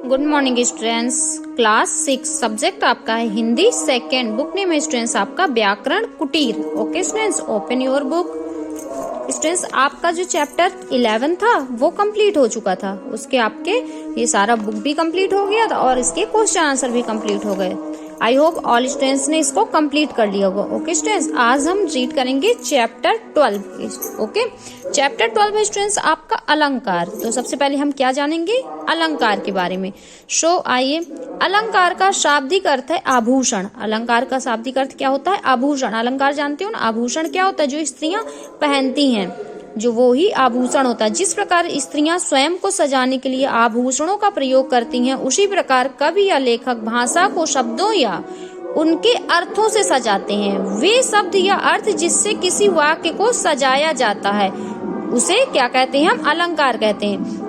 Good morning students. Class 6 subject आपका है Hindi, second book name है स्टूडेंट्स आपका व्याकरण कुटीर। Okay students, open your book. Students आपका जो चैप्टर 11 था वो कंप्लीट हो चुका था, उसके आपके ये सारा बुक भी कंप्लीट हो गया था और इसके क्वेश्चन आंसर भी कंप्लीट हो गए। आई होप ऑल स्टूडेंट्स ने इसको कंप्लीट कर लिया होगा। ओके स्टूडेंट्स, आज हम रीड करेंगे चैप्टर 12। ओके, चैप्टर 12 में स्टूडेंट्स आपका अलंकार। तो सबसे पहले हम क्या जानेंगे अलंकार के बारे में। आइए, अलंकार का शाब्दिक अर्थ है आभूषण। अलंकार का शाब्दिक अर्थ क्या होता है? आभूषण। अलंकार जानते हो ना, आभूषण क्या होता है? जो स्त्रियां पहनती हैं, जो वो ही आभूषण होता है। जिस प्रकार स्त्रियां स्वयं को सजाने के लिए आभूषणों का प्रयोग करती हैं, उसी प्रकार कवि या लेखक भाषा को शब्दों या उनके अर्थों से सजाते हैं। वे शब्द या अर्थ जिससे किसी वाक्य को सजाया जाता है उसे क्या कहते हैं? हम अलंकार कहते हैं।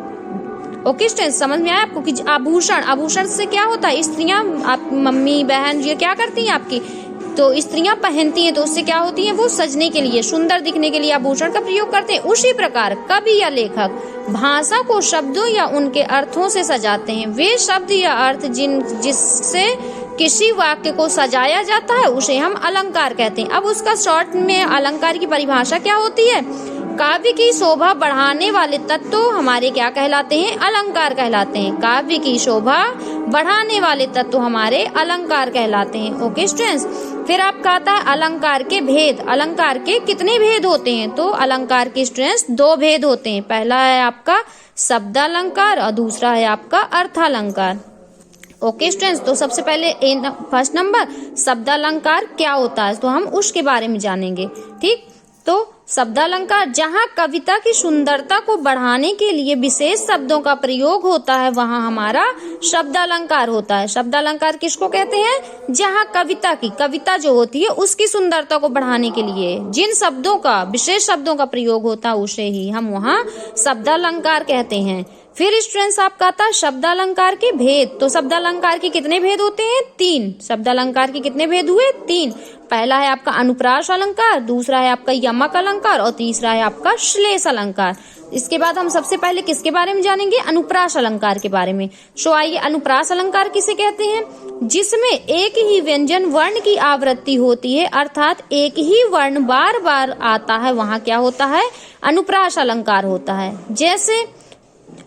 ओके स्टूडेंट्स, समझ में आया आपको कि आभूषण, आभूषण से क्या होता है? स्त्रियां, आप मम्मी बहन ये क्या करती हैं आपकी, तो स्त्रियां पहनती हैं, तो उससे क्या होती हैं? वो सजने के लिए, सुंदर दिखने के लिए आभूषण का प्रयोग करते हैं। उसी प्रकार कवि या लेखक भाषा को शब्दों या उनके अर्थों से सजाते हैं। वे शब्द या अर्थ जिससे किसी वाक्य को सजाया जाता है उसे हम अलंकार कहते हैं। अब उसका शॉर्ट में अलंकार की परिभाषा क्या होती है? काव्य की शोभा बढ़ाने वाले तत्व हमारे क्या कहलाते हैं? अलंकार कहलाते हैं। काव्य की शोभा बढ़ाने वाले तत्व हमारे अलंकार कहलाते हैं। ओके स्टूडेंट्स, फिर आपका आता है अलंकार के भेद। अलंकार के कितने भेद होते हैं? तो अलंकार के स्टूडेंट्स 2 भेद होते हैं। पहला है आपका शब्दालंकार और दूसरा है आपका अर्थालंकार। ओके स्टूडेंट्स, तो सबसे पहले फर्स्ट नंबर शब्दालंकार क्या होता है, तो हम उसके बारे में जानेंगे। ठीक, तो शब्दालंकार जहाँ कविता की सुंदरता को बढ़ाने के लिए विशेष शब्दों का प्रयोग होता है, वहाँ हमारा शब्दालंकार होता है। शब्दालंकार किसको कहते हैं? जहाँ कविता जो होती है उसकी सुंदरता को बढ़ाने के लिए जिन शब्दों का, विशेष शब्दों का प्रयोग होता है उसे ही हम वहाँ शब्दालंकार कहते हैं। फिर स्टूडेंट्स आपका आता है शब्दालंकार के भेद। तो शब्दालंकार के कितने भेद होते हैं? 3। शब्दालंकार के कितने भेद हुए? 3। पहला है आपका अनुप्रास अलंकार, दूसरा है आपका यमक अलंकार और तीसरा है आपका श्लेष अलंकार। इसके बाद हम सबसे पहले किसके बारे में जानेंगे? अनुप्रास अलंकार के बारे में। आइए, अनुप्रास अलंकार किसे कहते हैं? जिसमें एक ही व्यंजन वर्ण की आवृत्ति होती है, अर्थात एक ही वर्ण बार बार आता है, वहाँ क्या होता है? अनुप्रास अलंकार होता है। जैसे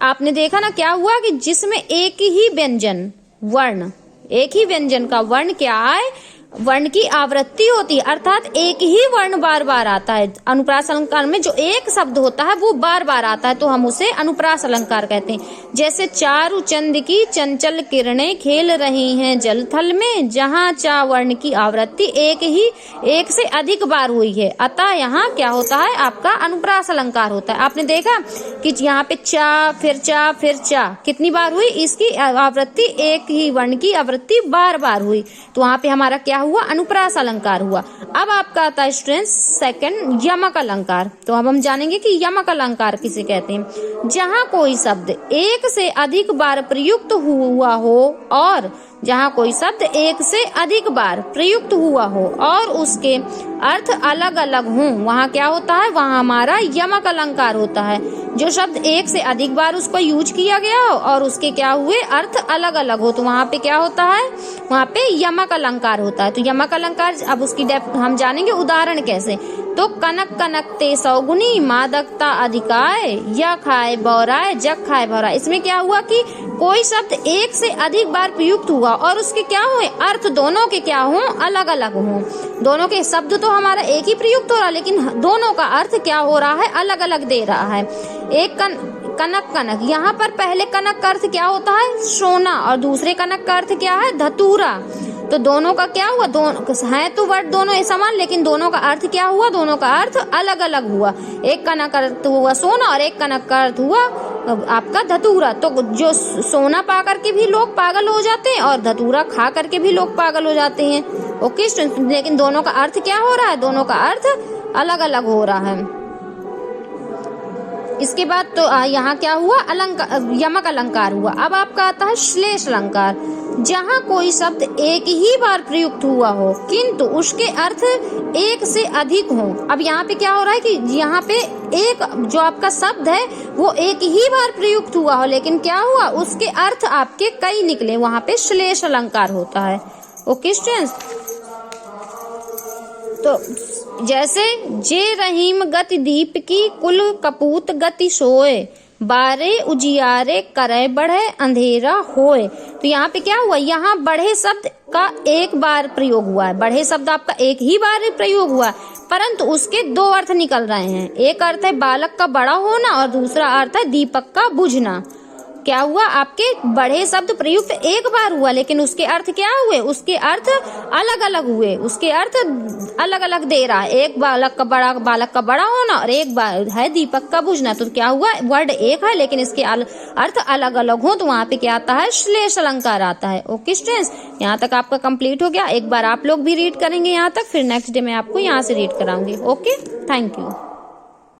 आपने देखा ना, क्या हुआ कि जिसमें एक ही व्यंजन वर्ण, एक ही व्यंजन का वर्ण क्या है? वर्ण की आवृत्ति होती है, अर्थात एक ही वर्ण बार बार आता है। अनुप्रास अलंकार में जो एक शब्द होता है वो बार बार आता है, तो हम उसे अनुप्रास अलंकार कहते हैं। जैसे चारु चंद की चंचल किरणें खेल रही हैं जल थल में, जहाँ चा वर्ण की आवृत्ति एक से अधिक बार हुई है, अतः यहाँ क्या होता है? आपका अनुप्रास अलंकार होता है। आपने देखा कि यहाँ पे चा फिर चा कितनी बार हुई? इसकी आवृत्ति, एक ही वर्ण की आवृत्ति बार बार हुई, तो वहाँ पे हमारा क्या हुआ? अनुप्रास अलंकार हुआ। अब आपका आता है स्टूडेंट्स सेकंड यमक अलंकार। तो अब हम जानेंगे कि यमक अलंकार किसे कहते हैं। जहाँ कोई शब्द एक से अधिक बार प्रयुक्त हुआ हो और जहाँ कोई शब्द एक से अधिक बार प्रयुक्त हुआ हो और उसके अर्थ अलग अलग हों, वहाँ क्या होता है? वहाँ हमारा यमक अलंकार होता है। जो शब्द एक से अधिक बार उसको यूज किया गया हो और उसके क्या हुए? अर्थ अलग अलग हो, तो वहाँ पे क्या होता है? वहाँ पे यमक अलंकार होता है। तो यमक अलंकार, अब उसकी हम जानेंगे उदाहरण कैसे। तो कनक कनकते सौगुनी मादकता अधिकाय, या खाए बौराय जग खाए भौराय। इसमें क्या हुआ कि कोई शब्द एक से अधिक बार प्रयुक्त हुआ और उसके क्या हुए? अर्थ दोनों के क्या हों? अलग अलग हों। दोनों के शब्द तो हमारा एक ही प्रयुक्त हो रहा है, लेकिन दोनों का अर्थ क्या हो रहा है? अलग अलग दे रहा है। एक कनक कनक, यहाँ पर पहले कनक का अर्थ क्या होता है? सोना, और दूसरे कनक का अर्थ क्या है? धतूरा। तो दोनों का क्या हुआ? दोनों है तो वर्ड दोनों एक समान, लेकिन दोनों का अर्थ क्या हुआ? दोनों का अर्थ अलग अलग हुआ। एक कनक का अर्थ हुआ सोना और एक कनक का अर्थ हुआ आपका धतूरा। तो जो सोना पा करके भी लोग पागल हो जाते हैं और धतूरा खा करके भी लोग पागल हो जाते हैं। ओके स्टूडेंट, लेकिन दोनों का अर्थ क्या हो रहा है? दोनों का अर्थ अलग अलग हो रहा है। इसके बाद तो यहाँ क्या हुआ, अलंकार, यमक अलंकार हुआ। अब आपका आता है श्लेष अलंकार, जहाँ कोई शब्द एक ही बार प्रयुक्त हुआ हो किंतु उसके अर्थ एक से अधिक हो। अब यहाँ पे क्या हो रहा है कि यहाँ पे एक जो आपका शब्द है वो एक ही बार प्रयुक्त हुआ हो, लेकिन क्या हुआ, उसके अर्थ आपके कई निकले, वहां पे श्लेष अलंकार होता है। ओके स्टूडेंट्स, तो जैसे जे रहीम गति दीप की कुल कपूत गति सोए, बारे उजियारे करे बढ़े अंधेरा होए। तो यहाँ पे क्या हुआ, यहाँ बढ़े शब्द का एक बार प्रयोग हुआ है, बढ़े शब्द आपका एक ही बार प्रयोग हुआ है, परंतु उसके दो अर्थ निकल रहे हैं। एक अर्थ है बालक का बड़ा होना और दूसरा अर्थ है दीपक का बुझना। क्या हुआ, आपके बढ़े शब्द प्रयुक्त एक बार हुआ, लेकिन उसके अर्थ क्या हुए, उसके अर्थ अलग अलग हुए, उसके अर्थ अलग अलग दे रहा है। एक बालक का बड़ा होना और एक बार है दीपक का बुझना। तो क्या हुआ, वर्ड एक है लेकिन इसके अर्थ अलग अलग हो, तो वहां पे क्या आता है, श्लेष अलंकार आता है। ओके स्टूडेंट्स, यहाँ तक आपका कंप्लीट हो गया। एक बार आप लोग भी रीड करेंगे यहाँ तक, फिर नेक्स्ट डे मैं आपको यहाँ से रीड कराऊंगी। Okay, thank you.